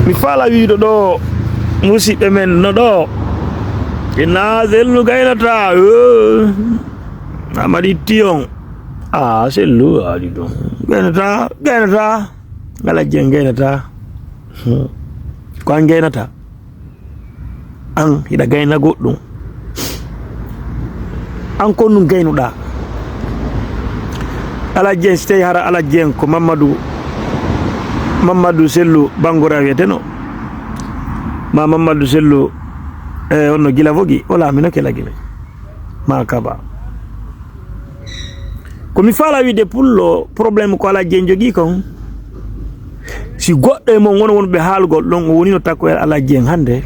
mi fala wiido ɗo musidɓe men no ɗo ina sellu gaynata amadi tiyon sellu aɗi ɗo gaynata ngala jen gaynata ko an gaynata an hiɗa gayna goɗɗum an ko ɗum gaynuɗa ala jen so tawi hara ala jen ko mamadou sellu bangora wiyeteno ma mamadou sellu onno gila vogi wala mino kela gila ma kaba ko mi fala wiide pullo probléme ko ala jen jogi kon si goɗɗo e mon won wonɓe haalgol ɗon o woni no takko ala jen hande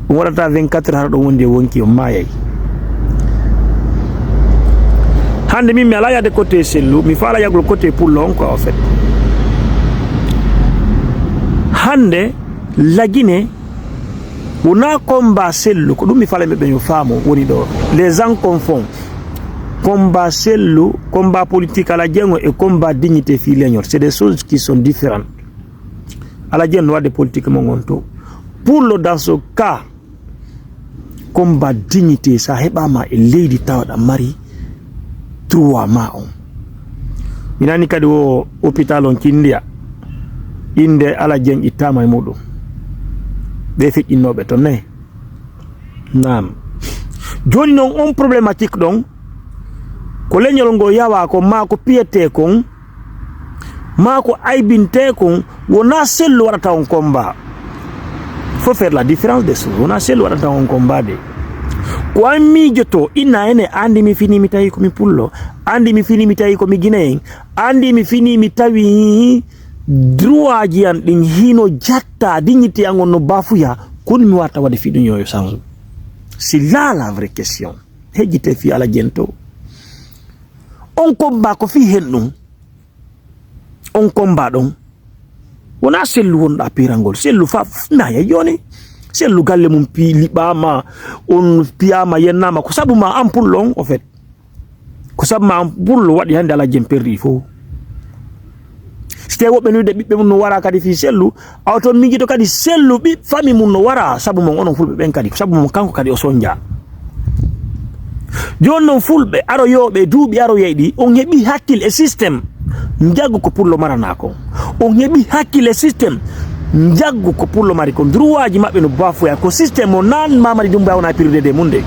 ɗum waɗata 24 hara ɗo wondi e wonki o mayay hande min mi ala yade côté sellu mi fala yagol côté pullo on quoi en fait hande lagine wona combat sellu ko ɗum mi fala ɓe yo faamo woni ɗo les gens confondent combat sellu combat politique ala jengo et combat dignité fi leñor c'est des choses qui sont différentes ala jengo wadde politique mo gonto pullo dans ce cas combat dignité sa heɓama e leydi tawaɗa mari droit ma on minani kadi o hôpital on kindiya inde ala jen ittama e muɗum ɓe feƴƴinnoɓe to nayi nam joni noon on problématique ɗon ko leñol ngo yawa ko ma ko piyete kon ma ko aybinte kon wona sellu waɗata on combat faut faire la différence des choses wona sellu waɗata on combat de ko an miijoto inna ene andi mi fini mi tawi komi pullo andi mi fini mi tawi komi guinéen andi mi fini mi tawi droit ji an ɗin hino jatta dignité an on no bafuya kono mi warta waɗde fiɗum yoyo sans c'est là la vraie question hejjite fi ala jento on combat ko fi hen ɗum on combat ɗon wona sellu wonɗa pirangol sellu fa naya joni sellu galle mum pi liɓama on piyama yennama ko sabu ma an pullo on au fait ko sabu ma an pullo waɗi hande ala jen perdi fo ste woɓɓe nude ɓiɓɓe mum no wara kadi fi sellu aw toon miijito kadi sellu ɓi fami mum no wara sabu mon onon fulɓe ɓen kadi sabu mum kanko kadi o sonja joni noon fulɓe aroyoɓe duuɓi aroyey ɗi on heeɓi hakkille e systéme jaggu ko pullo marana kon on heeɓi hakkille systéme jaggu ko pullo mari kon droit ji maɓɓe no bafoya ko systéme o nan Mamady Doumbouya wona pirde de munde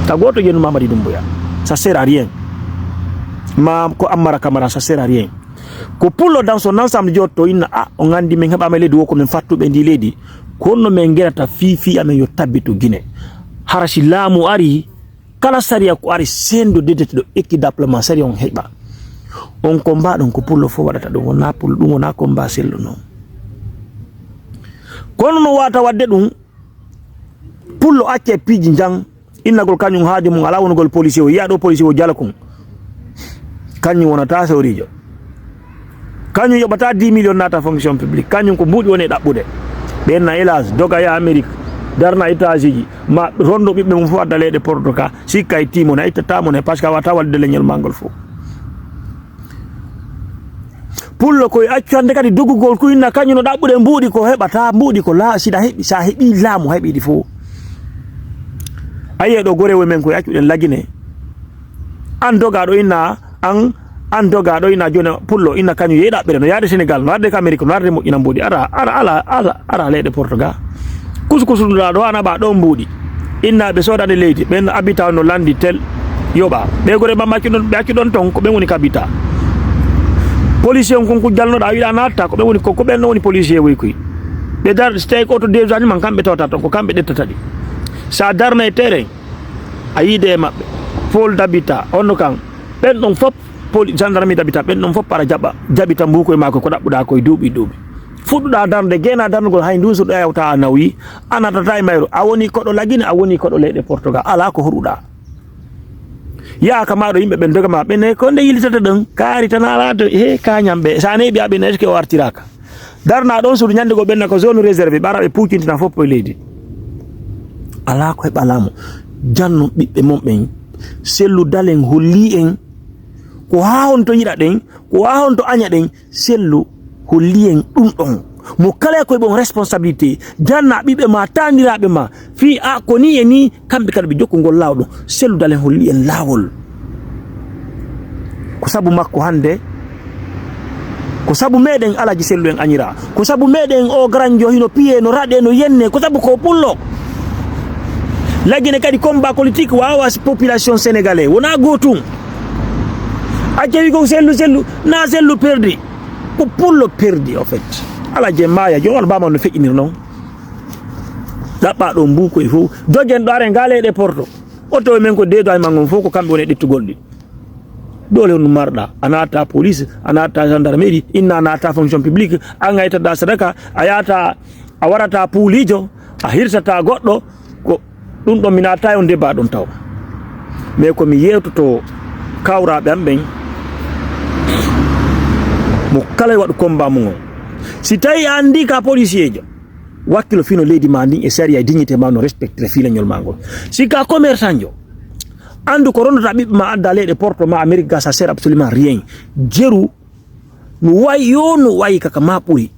ka goto jenu Mamady Doumbouya ça sert à rien ma ko Ammara Camara ça sert à rien ko pullo dans son ensemble jotto inna on andi men heɓama leydi wo ko min fattuɓe ndi leydi kono men gerata fifi amen yo tabbitu Guinée harasi laamu ari kala saria ko ari sendo dedete ɗo équidablement saria on heɓa on combat ɗon ko pullo fo waɗata ɗum wona pullo ɗum wona combat sellu noon kono no wata wadde ɗum pullo acce piiji jang innagol kañum haaji mum ala wonogol policier o yiya ɗo policier o jala kon kañum wonata sawrijo kañum yoɓata 10 millions nata fonction publique kañum ko mbuuɗi woni ɗaɓɓude ɓenna hélas doga ya Amérique darna étage ji ma rondo ɓiɓɓe mum fof adda leyɗe portoka sikka e timone a ittatamone par ce que a wata wadde leñol mangol fof pullo koye accu hande kadi dogugol ko inna kañum no ɗaɓɓude mbuuɗi ko heɓata mbuuɗi ko siɗa heɓi sa heɓi laamu heɓiɗi fof ayiye ɗo gorewo men koye accuɗen lagine an dogaɗo inna an dogaɗo inna joni pullo inna kañum yeeɗaɓɓere no yaade Sénégal no arde ko Amérique no arde moƴƴina mbuuɗi ara leyɗe Portugal kuskusuɗa ɗo anaɓa ɗon mbuuɗi innaɓe sodade leydi ɓen habitat no landi tel yoɓa ɓe gore mamma ɓe accu ɗon ton ko ɓen woni kabita policier on konko jalnoɗa wiɗa natta ko ɓen woni ko ɓen no woni policier woy koy ɓe dar so tawi ko auto déjà ni man kamɓe tawata ton ko kamɓe ɗettata ɗi sa darna e terrain a yiide e maɓɓe pôle d'habitat onno kan ɓen ɗon fop gendarmerie d'habitat ɓen ɗon fop para jaɓita mbuko e mako ko ɗaɓɓuɗa koye duuɓi fuɗɗuɗa darde gena darnugol hay ndunsuɗo yewta a nawi a natata e mayro a woni koɗo lagine a woni koɗo leyɗe Portugal ala ko horuɗa yaaka maɗo yimɓe ɓen dogama ɓene ko nde yilitata ɗon kaari tan ala to kañamɓe sa neeɓi aɓene est ce que o artiraka darna ɗon suudu ñande go ɓenna ko zone réservé ɓara ɓe puccintina fof e leydi ala ko heɓa laamu janno ɓiɓɓe mon ɓen sellu dalen holli en ko ha on to yiɗa ɗen ko ha on to aña ɗen sellu hollien ɗum ɗon mo kala koye bon responsabilité janna ɓiɓe ma taniraɓe ma fi a ko ni e ni kamɓe kadi ɓe jokkugol lawɗo selludalen holli en lawol ko sabu makko hande ko sabu meɗen alaji sellu en añira ko sabu meɗen o granjo hino piye no raɗe no yenne ko sabu ko pullo lagine kadi combat politique wawa population sénégalais wona gotum a ƴeewi ko sellu na sellu perdi ko pullo perdi en fait ala je maya jo on bama no feƴƴinir noon ɗaɓɓa ɗo mbukoye fof jogen ɗo are ngaleɗe porto oto men ko deedo ay mangon fof ko kamɓe woni ɗettugol ɗi dole on marɗa a nata police a nata gendarmerie inna nata fonction publique a gaytata sadaka a yata a warata puulijo a hirtata goɗɗo ko ɗum ɗon mi nata on débat ɗum taw mais komi yewtoto kawraɓe am ɓen mo kala waɗu combat mugon si tawi a andi ka policier jo wakkilo fino leydi ma ndin e séria e dignité ma no respectere fileñol ma ngol si ka commerçant jo andu ko rondata ɓiɓɓe ma adda leyɗe porto ma Amérique ga ça sert absolument rien jeru no wayi yo no wayi kaka ma ɓuri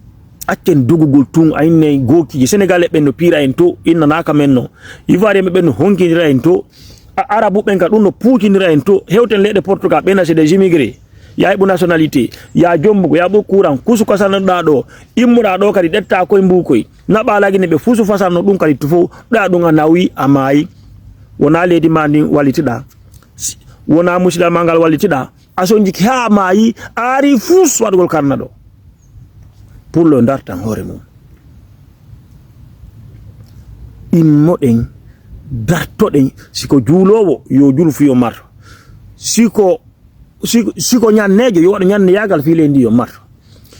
accen dugugol tun a inne gokiji sénégalais ɓen no pira en to innanaka men no ivoirien ɓen no honkidira en to arabu ɓen ka ɗum no puutinira en to hewten leyɗe portugal ɓena c'est des immigrés ya heɓu nationalité ya jombugo ya ɓo courant kusu kasannoɗa ɗo immuɗa ɗo kadi ɗetta koye mbukoy naɓalagine ɓe fusu fasanno ɗum kadi to fof ɗa ɗum a nawi a maayi wona leydi ma ndin wallitiɗa wona musidal ma ngal wallitiɗa aso jiki ha maayi a ari fus waɗugol karna ɗo pullo dartan hoore mum immoɗen dartoɗen siko juulowo yo julfu yo marto siko ñannejo yo waɗa ñanne yagal fi leydi yo marto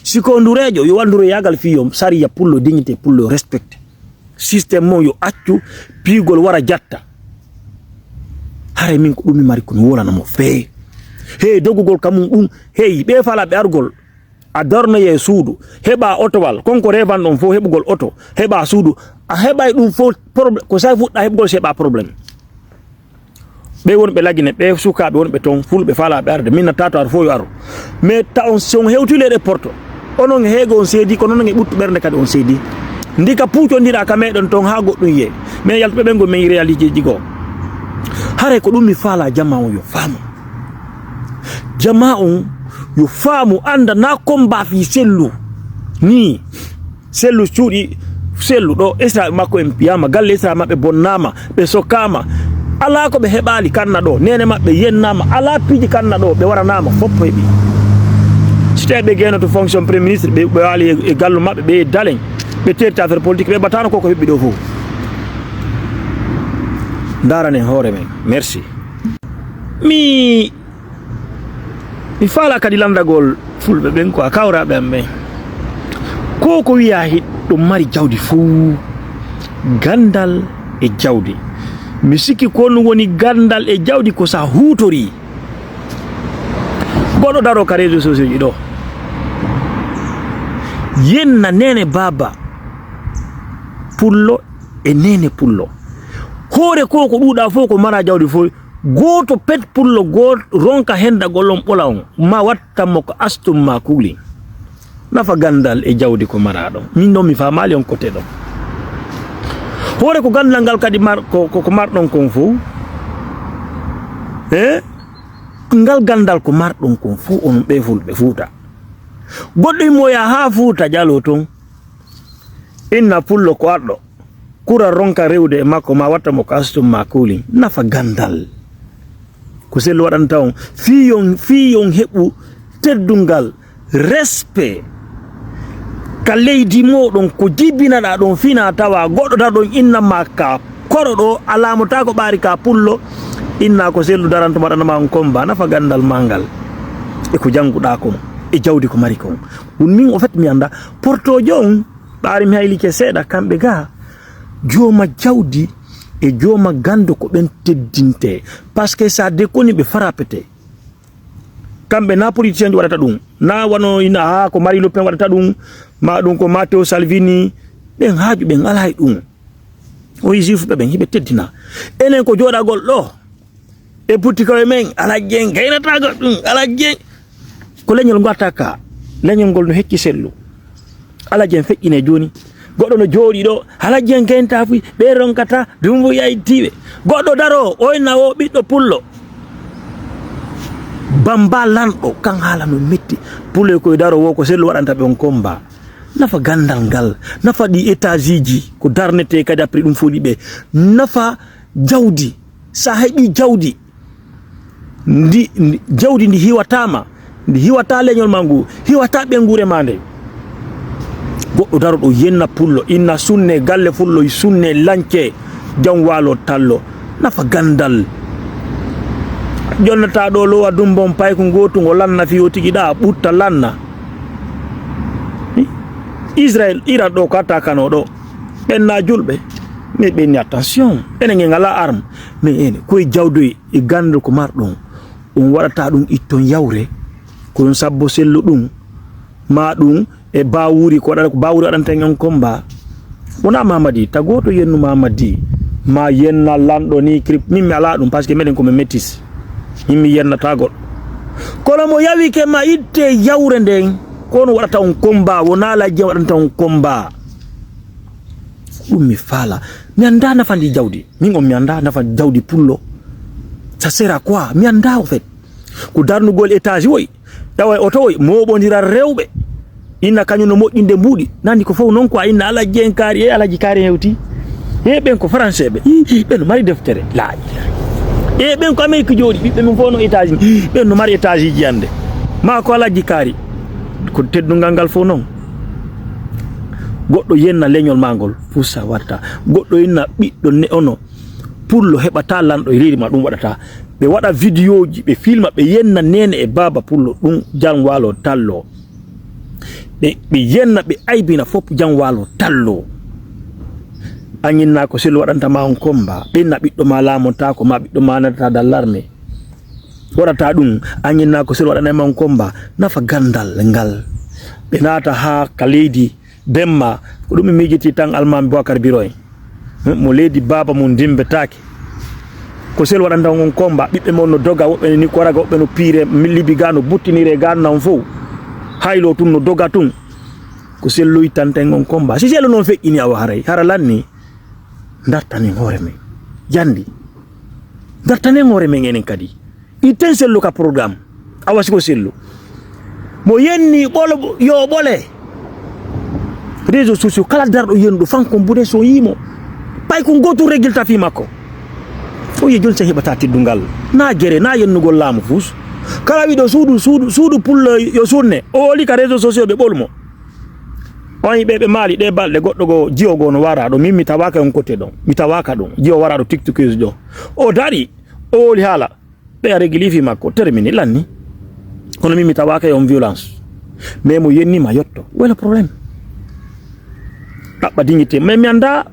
siko ndurejo yo waɗa ndure yagal fi yo sariya pullo dignité pullo respecte systéme mo yo accu piigol wara jatta hare min ko ɗum mi mari komi wolanamo fee hey dogugol kamum ɗum hey ɓe falaɓe argol a dornoye suudu heɓa otowal konko revan ɗon fof heɓugol oto heɓa suudu a heɓay ɗum fof probléme ko sa fuɗɗa heɓugol so heɓa probléme ɓe wonɓe lagine ɓe sukaɓe wonɓe toon fulɓe falaɓe arde min natta ar fof yo aro mais ta on si on hewtileɗe porto onon heego on seedi ko noon e ɓuttu ɓerde kadi on seedi ndika puucodira ka meɗen toon ha goɗɗum yiye mais yaltuɓe ɓen go men réalité ji goo hare ko ɗum mi faala jama on yo faamu jama on yo faamu anda na combat fi sellu ni sellu cuuɗi sellu ɗo israel makko en piyama galle israel maɓɓe bonnama ɓe sokkama ala ko ɓe heɓali kanna ɗo nene maɓɓe yennama ala piiji kanna ɗo ɓe waranama foppo heɓi si tawi ɓe geno to fonction premier ministre ɓe wali e gallu maɓɓe ɓe e dalen ɓe terti affaire politique ɓe ɓatano koko heɓɓi ɗo fof daranen hoore men merci mi faala kadi landagol fulɓe ɓen ko a kawraɓe am ɓen ko wiya ɗum mari jawdi fuu gandal e jawdi mi sikki ko ɗum woni gandal e jawdi ko sa huutori goɗɗo daro ka réseaux sociaux ji ɗo yenna nene baba pullo e nene pullo hoore ko ɗuɗa fof ko mara jawdi fof goto pet pullo goto ronka henda gollon ɓola on ma wattanmo ko astum ma kuuli nafa gandal e jawdi ko mara ɗon min noon mi famali on côté ɗon hoore ko gandal ngal kadi ko marɗon kon fof ngal gandal ko marɗon kon fof onon ɓe fulɓe fuuta goɗɗo immoya ha fuuta jalo ton inna pullo ko arɗo kura ronka rewde e makko ma watta mo ko astum ma kuuli nafa gandal ko sellu waɗanta on fiyon heɓu teddungal respect ka leydi moɗon ko jibbinaɗa ɗon fina tawa goɗɗo ta ɗon innama ka koro ɗo alamota ko ɓaari ka pullo inna ko sellu daranto waɗanama on combat nafa gandal mangal e ko jannguɗa kon e jawdi ko mari kon ɗum min o fait mi anda portojo on ɓaari mi haylike seeɗa kamɓe ga jooma jawdi e jooma gando ko ɓen teddinte par ce que sa dekoni ɓe frappete kamɓe na politicien ji waɗata ɗum na wano ina ko Marine Le Pen waɗata ɗum ma ɗum ko Matteo Salvini ɓen haaju ɓen ala e ɗum o jufuɓe ɓen hiɓe teddina enen ko joɗagol ɗo e puttikoye men ala jen gaynatago ɗum ala jen ko leñol gatta ka leñol ngol no hecci sellu ala jen feƴƴine joni goɗɗo no jooɗi ɗo ala jen kenta fu ɓe ronkata dumbu yaytiɓe goɗɗo daro o inna o ɓiɗɗo pullo bamba lanɗo kan haala no metti pullo koye daro wo ko sellu waɗanta ɓe on combat nafa gandal ngal nafa ɗi étage ji ko darnete kadi après ɗum foli ɓe nafa jawdi sa heɓi jawdi jawdi ndi hiwatama ndi hiwata leñol ma ngu hiwata ɓengure ma nde goɗɗo daro ɗo yenna pullo inna sunne galle fullo sunne lance jam walo tallo nafa gandal jonnata ɗo lowa dumbon pay ko gotugo lanna fiyo tigi ɗa ɓutta lanna Israël Iran ɗo ko attaquano ɗo ɓenna julɓe mais ɓenni attention enen e ngala arme mais ene koye jawdoy e gandal ko marɗon on waɗata ɗum itton yawre ko ɗum sabbo sellu ɗum ma ɗum e bawuri ko waɗata ko bawuri waɗanten on combat wona mamadi tago to yennu mamadi ma yenna lanɗo ni crip min mi ala ɗum parce que meɗen komi métis min mi yennata goɗɗo kono mo yawi ke ma itte yawre nden kono waɗata on combat wona lajje waɗanta on combat ɗum mi faala mi anda nafandi jawdi min on mi anda nafandi jawdi pullo ça sert à quoi mi anda au fait ko darnugol étage woy tawa oto woy moɓodira rewɓe inna kañum no moƴƴinde mbuuɗi nandi ko fof noon quoi inna ala jenkari e alaji kaari hewti e ɓen ko français ɓe ɓen no mari deftere laaƴi e ɓen ko Amérique jooɗi ɓiɓɓe mum fof no étage ni ɓen no mari étage ji hande ma ko alaji kaari ko teddungal ngal fof noon goɗɗo yenna leñol ma ngol pusa watta goɗɗo inna ɓiɗɗo ne ono pullo heɓata lanɗo e reedi ma ɗum waɗata ɓe waɗa vidéo ji ɓe filma ɓe yenna nene e baba pullo ɗum jam walo tallo ɓe yenna ɓe aybina fof jam walo tallo añinna ko sellu waɗantama on combat ɓenna ɓiɗɗo ma laamotako ma ɓiɗɗo ma natata dallarme waɗata ɗum añinna ko sellu waɗanama on combat nafa gandal ngal ɓe naata ha ka leydi bemma ko ɗum mi mijiti tan almami Bocar Biroy mo leydi baba mum dimbetake ko sellu waɗanta on combat ɓiɓɓe mon no doga woɓɓe ni koraga woɓɓe no piire libi ga no buttinire ganna on fof haylo tun no doga tun ko selloy tanten on combat si sellu noon feƴƴini awa haray hara lanni dartanen hoore men jandi dartanen hoore men enen kadi itten sellu ka programme awa siko sellu mo yenni ɓolo yo ɓole réseaux sociaux kala darɗo yenduɗo fanko mbude so yimo pay ko goto réguilta fi makko o yi joni sa heɓata teddungal na gere na yennugol laamu fus kala wiɗo suudu pullo yo sunne o woli ka réseaux sociaux ɓe ɓolmo on ɓe maali ɗe balɗe goɗɗo go jiyo go no wara ɗo min mi tawaka on côté ɗon mi tawaka ɗum jiyo wara ɗo tiktokeuse ɗo o dari o woli haala ɓe a régli fi makko terminé lanni kono min mi tawaka on violence mais mo yennima yotto wala problème ɗaɓɓa dignité mais mi anda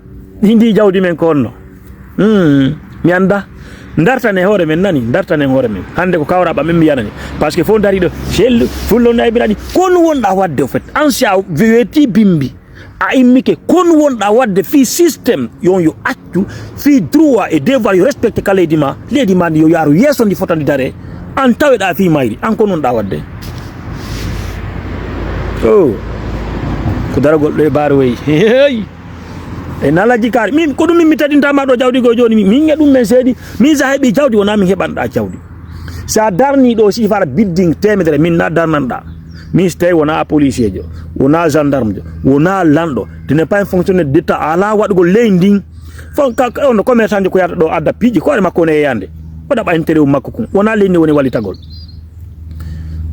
hindi jawdi men ko onno mi anda dartane hoore men nani dartane hoore men hande ko kawraɓa men mi yanani par ce que fo dari ɗo sellu fullo no aybiraɗi kon wonɗa wadde au fait ansi a weeti bimbi a immike kon wonɗa wadde fi systéme yon yo accu fi droit et devoir yo respecte ka leydi ma ndi yo yaaru yeeso ndi fotandi dare an taweɗa fi mayri an kon wonɗa wadde o ko daragol ɗo e baare woyi hey e nalaji kaari min ko ɗum min mi tadintama ɗo jawdi go joni min e ɗum men seedi min sa heeɓi jawdi wona min heɓanɗa jawdi sa darni ɗo si fara building temedere min na darnanɗa min so tawi wona policier jo wona gendarme jo wona lanɗo ce n'est pas un fonctionnaire d'état ala waɗugo ley ndin on commerçant ko yata ɗo adda piiji koore makko ne yeyande o ɗaɓa intérêt makko kum wona leydi woni wallitagol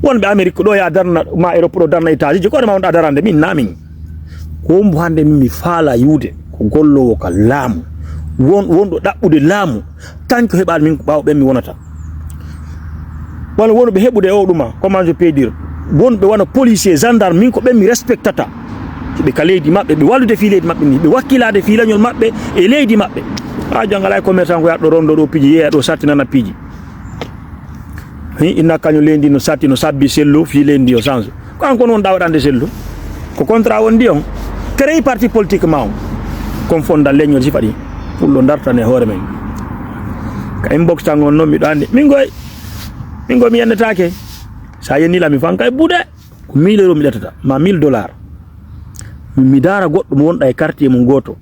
wonɓe Amérique ɗo ya darna ma Europe ɗo darna étage ji koore ma wonɗa darande min namin ko mbo hande min mi faala yuude ko gollowo ka laamu wonɗo ɗaɓɓude laamu tan ko heɓani min ko ɓawo ɓen mi wonata wala wonɓe heɓude o ɗuma comment je peux dire wonɓe wona policier gendarme min ko ɓen mi respectata ɓe ka leydi maɓɓe ɓe wallude fi leydi maɓɓe ni ɓe wakkilade fi lañol maɓɓe e leydi maɓɓe ha jangala e commerçant ko yaɗɗo rondo ɗo piiji yeeya ɗo sattinana piiji inna kañum leydi no satti no sabbi sellu fi leydi o change ko an kon wonɗa waɗande sellu ko contrat wondi on créé parti politique ma on kon fonda leñol sifa ɗi pullo dartane hoore men ka inbox tan on noon miɗo andi min goy mi yennetake sa yennilami fan kay buuɗe ko 1000 euro mi latata ma $1000 mi dara goddo mo wonda e quartier mon goto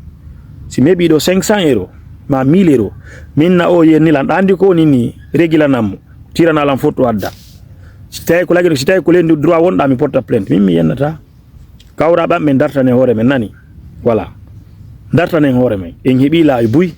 si mebi do 500 euro ma 1000 euro minna o yennilan andi ko nini regilanam tirana lam photo adda si tay ko lagi si tay ko len droit wonda mi porta plainte min mi yennata kawra bam men dartane hore men nani voilà dartane hore men en hebi la e buy